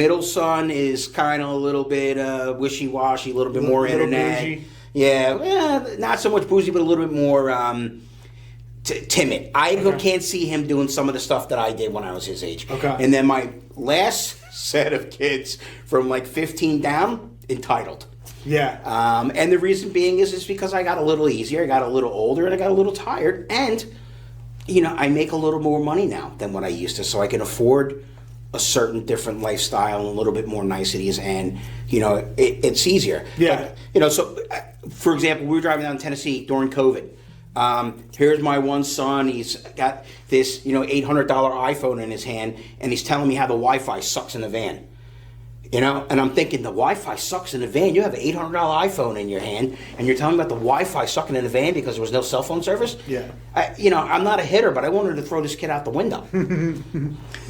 Middle son is kind of a little bit wishy-washy, a little bit more internet. Bougie. Yeah, not so much bougie, but a little bit more timid. I can't see him doing some of the stuff that I did when I was his age. Okay. And then my last set of kids from like 15 down, entitled. Yeah. And the reason being is because I got a little easier, I got a little older, and I got a little tired. And, I make a little more money now than what I used to, so I can afford a certain different lifestyle and a little bit more niceties, and it's easier. Yeah. But, so for example, we were driving down Tennessee during COVID. Here's my one son. He's got this $800 iPhone in his hand, and he's telling me how the Wi-Fi sucks in the van. And I'm thinking, the Wi-Fi sucks in the van. You have an $800 iPhone in your hand, and you're telling me about the Wi-Fi sucking in the van because there was no cell phone service? Yeah. I'm not a hitter, but I wanted to throw this kid out the window.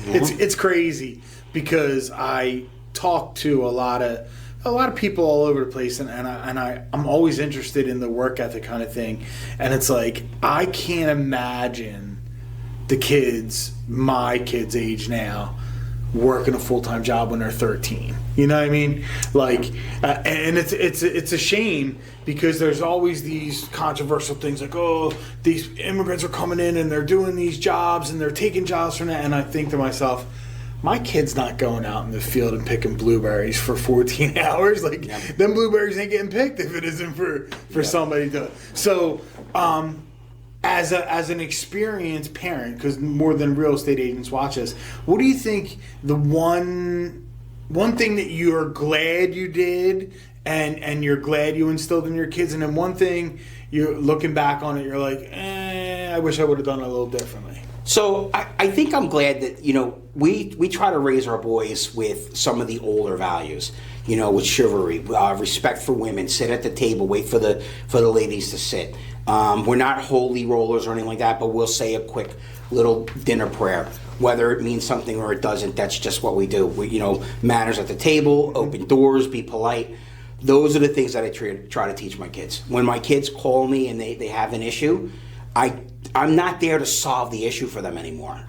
It's crazy because I talk to a lot of people all over the place, and I'm always interested in the work ethic kind of thing. And it's like, I can't imagine my kids' age now, working a full-time job when they're 13. You know what I mean? Like, and it's a shame because there's always these controversial things like, oh, these immigrants are coming in and they're doing these jobs and they're taking jobs from that. And I think to myself, my kid's not going out in the field and picking blueberries for 14 hours. Like, them blueberries ain't getting picked if it isn't for somebody to. So, as an experienced parent, because more than real estate agents watch us, what do you think the one thing that you're glad you did and you're glad you instilled in your kids, and then one thing you're looking back on it, you're like, I wish I would have done it a little differently? So I think I'm glad that, we try to raise our boys with some of the older values, with chivalry, respect for women, sit at the table, wait for the ladies to sit. We're not holy rollers or anything like that, but we'll say a quick little dinner prayer. Whether it means something or it doesn't, that's just what we do. Manners at the table, open doors, be polite. Those are the things that I try to teach my kids. When my kids call me and they have an issue, I'm not there to solve the issue for them anymore.